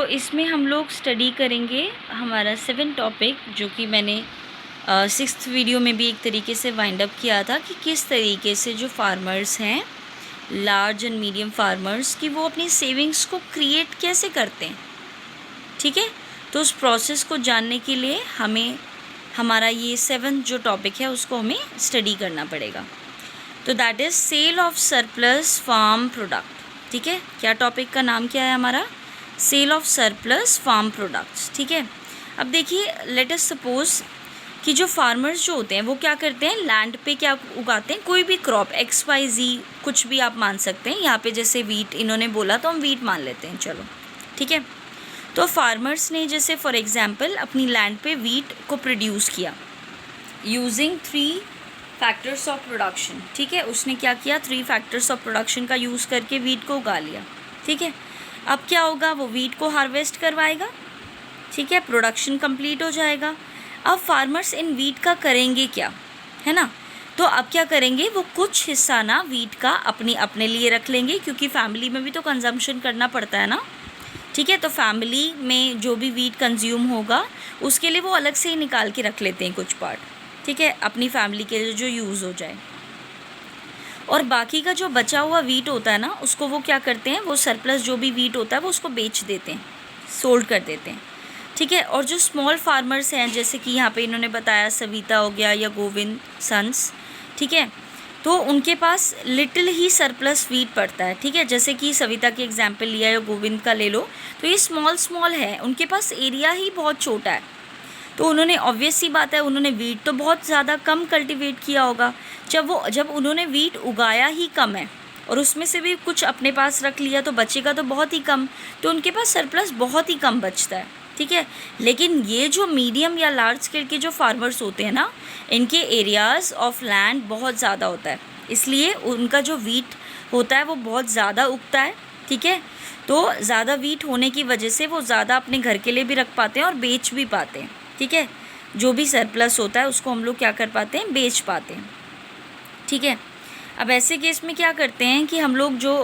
इसमें हम लोग स्टडी करेंगे हमारा 7 टॉपिक, जो कि मैंने 6th वीडियो में भी एक तरीके से वाइंड अप किया था कि किस तरीके से जो फार्मर्स हैं, लार्ज एंड मीडियम फार्मर्स, कि वो अपनी सेविंग्स को क्रिएट कैसे करते हैं। ठीक है, तो उस प्रोसेस को जानने के लिए हमें हमारा ये 7 जो टॉपिक है उसको हमें स्टडी करना पड़ेगा। तो that is sale of surplus farm product. ठीक है, क्या टॉपिक का नाम क्या है हमारा? Sale of surplus farm products. ठीक है, अब देखिए, लेट अस सपोज कि जो फार्मर्स जो होते हैं वो क्या करते हैं, लैंड पे क्या उगाते हैं, कोई भी क्रॉप XYZ कुछ भी आप मान सकते हैं। यहाँ पे जैसे वीट इन्होंने बोला तो हम वीट मान लेते हैं, चलो ठीक है। तो फार्मर्स ने जैसे फॉर एग्जांपल अपनी लैंड पे वीट को प्रोड्यूस किया यूजिंग 3 फैक्टर्स ऑफ प्रोडक्शन। ठीक है, उसने क्या किया, 3 फैक्टर्स ऑफ प्रोडक्शन का यूज़ करके वीट को उगा लिया। ठीक है, अब क्या होगा, वो वीट को हार्वेस्ट करवाएगा। ठीक है, प्रोडक्शन कंप्लीट हो जाएगा। अब फार्मर्स इन वीट का करेंगे क्या, है ना? तो अब क्या करेंगे, वो कुछ हिस्सा ना वीट का अपने लिए रख लेंगे, क्योंकि फैमिली में भी तो कंजम्पशन करना पड़ता है ना। ठीक है, तो फैमिली में जो भी वीट कंज्यूम होगा उसके लिए वो अलग से ही निकाल के रख लेते हैं कुछ पार्ट। ठीक है, अपनी फैमिली के लिए जो यूज़ हो जाए। और बाकी का जो बचा हुआ वीट होता है ना, उसको वो क्या करते हैं, वो सरप्लस जो भी वीट होता है वो उसको बेच देते हैं, सोल्ड कर देते हैं। ठीक है, और जो स्मॉल फार्मर्स हैं, जैसे कि यहाँ पे इन्होंने बताया सविता हो गया या गोविंद सन्स, ठीक है, तो उनके पास लिटिल ही सरप्लस वीट पड़ता है। ठीक है, जैसे कि सविता की एग्जांपल लिया या गोविंद का ले लो, तो ये स्मॉल है, उनके पास एरिया ही बहुत छोटा है। तो उन्होंने ऑब्वियस सी बात है, उन्होंने वीट तो बहुत ज़्यादा कम कल्टीवेट किया होगा। जब उन्होंने वीट उगाया ही कम है और उसमें से भी कुछ अपने पास रख लिया, तो बचेगा तो बहुत ही कम, तो उनके पास सरप्लस बहुत ही कम बचता है। ठीक है, लेकिन ये जो मीडियम या लार्ज स्केल के जो फार्मर्स होते हैं ना, इनके एरियाज़ ऑफ लैंड बहुत ज़्यादा होता है, इसलिए उनका जो वीट होता है वो बहुत ज़्यादा उगता है। ठीक है, तो ज़्यादा वीट होने की वजह से वो ज़्यादा अपने घर के लिए भी रख पाते हैं और बेच भी पाते हैं। ठीक है, जो भी सरप्लस होता है उसको हम लोग क्या कर पाते हैं, बेच पाते हैं। ठीक है, अब ऐसे केस में क्या करते हैं कि हम लोग जो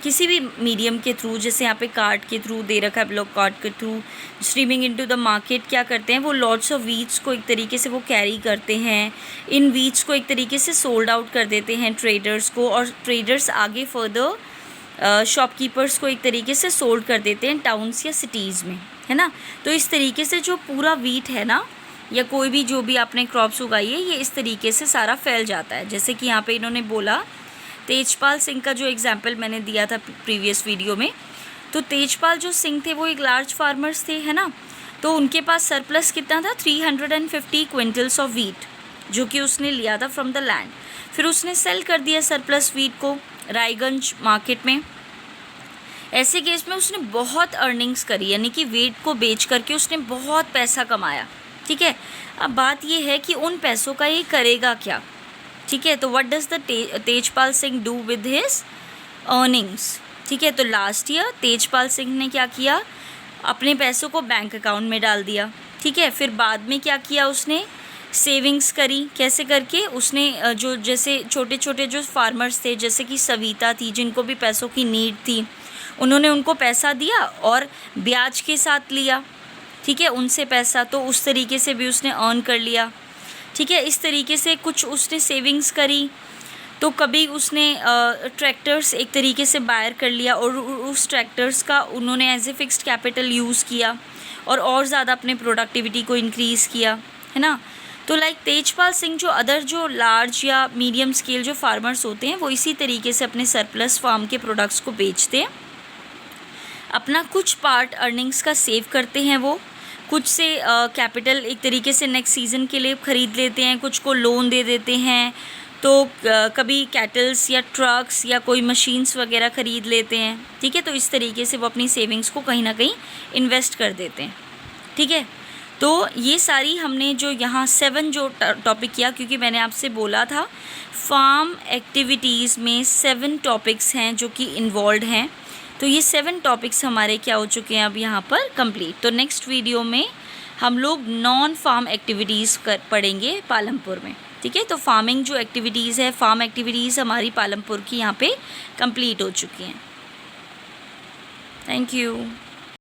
किसी भी मीडियम के थ्रू, जैसे यहाँ पे कार्ट के थ्रू दे रखा है, ब्लॉक कार्ट के through streaming into the market, क्या करते हैं, वो लॉट्स ऑफ वीट्स को एक तरीके से वो कैरी करते हैं। इन वीट्स को एक तरीके से सोल्ड आउट कर देते हैं ट्रेडर्स को, और ट्रेडर्स आगे फर्दर शॉपकीपर्स को एक तरीके से सोल्ड कर देते हैं टाउन्स या सिटीज़ में, है ना। तो इस तरीके से जो पूरा वीट है ना, या कोई भी जो भी आपने क्रॉप्स उगाई है, ये इस तरीके से सारा फैल जाता है। जैसे कि यहाँ पे इन्होंने बोला, तेजपाल सिंह का जो एग्जाम्पल मैंने दिया था प्रीवियस वीडियो में, तो तेजपाल जो सिंह थे वो एक लार्ज फार्मर्स थे, है ना। तो उनके पास सरप्लस कितना था, 350 क्विंटल्स ऑफ वीट, जो कि उसने लिया था फ्रॉम द लैंड। फिर उसने सेल कर दिया सरप्लस वीट को रायगंज मार्केट में। ऐसे केस में उसने बहुत अर्निंग्स करी, यानी कि वेट को बेच करके उसने बहुत पैसा कमाया। ठीक है, अब बात ये है कि उन पैसों का ये करेगा क्या। ठीक है, तो what does the Tejpal Singh do with his earnings. ठीक है, तो लास्ट ईयर तेजपाल सिंह ने क्या किया, अपने पैसों को बैंक अकाउंट में डाल दिया। ठीक है, फिर बाद में क्या किया, उसने सेविंग्स करी। कैसे करके, उसने जो जैसे छोटे छोटे जो फार्मर्स थे, जैसे कि सविता थी, जिनको भी पैसों की नीड थी, उन्होंने उनको पैसा दिया और ब्याज के साथ लिया। ठीक है, उनसे पैसा, तो उस तरीके से भी उसने अर्न कर लिया। ठीक है, इस तरीके से कुछ उसने सेविंग्स करी। तो कभी उसने ट्रैक्टर्स एक तरीके से बायर कर लिया और उस ट्रैक्टर्स का उन्होंने as a fixed capital use किया और ज़्यादा अपने प्रोडक्टिविटी को इंक्रीज़ किया, है ना। तो लाइक तेजपाल सिंह, जो अदर जो लार्ज या मीडियम स्केल जो फार्मर्स होते हैं, वो इसी तरीके से अपने सरप्लस फार्म के प्रोडक्ट्स को बेचते हैं, अपना कुछ पार्ट अर्निंग्स का सेव करते हैं, वो कुछ से कैपिटल एक तरीके से नेक्स्ट सीज़न के लिए ख़रीद लेते हैं, कुछ को लोन दे देते हैं, तो कभी कैटल्स या ट्रक्स या कोई मशीन्स वगैरह ख़रीद लेते हैं। ठीक है, तो इस तरीके से वो अपनी सेविंग्स को कहीं ना कहीं इन्वेस्ट कर देते हैं। ठीक है, तो ये सारी हमने जो यहाँ 7 जो टॉपिक किया, क्योंकि मैंने आपसे बोला था फार्म एक्टिविटीज़ में 7 टॉपिक्स हैं जो कि इन्वॉल्व हैं। तो ये 7 टॉपिक्स हमारे क्या हो चुके हैं अब यहाँ पर कंप्लीट। तो नेक्स्ट वीडियो में हम लोग नॉन फार्म एक्टिविटीज़ पढ़ेंगे पालमपुर में। ठीक है, तो फार्मिंग जो एक्टिविटीज़ है, फार्म एक्टिविटीज़ हमारी पालमपुर की यहाँ पे कंप्लीट हो चुकी हैं। Thank you.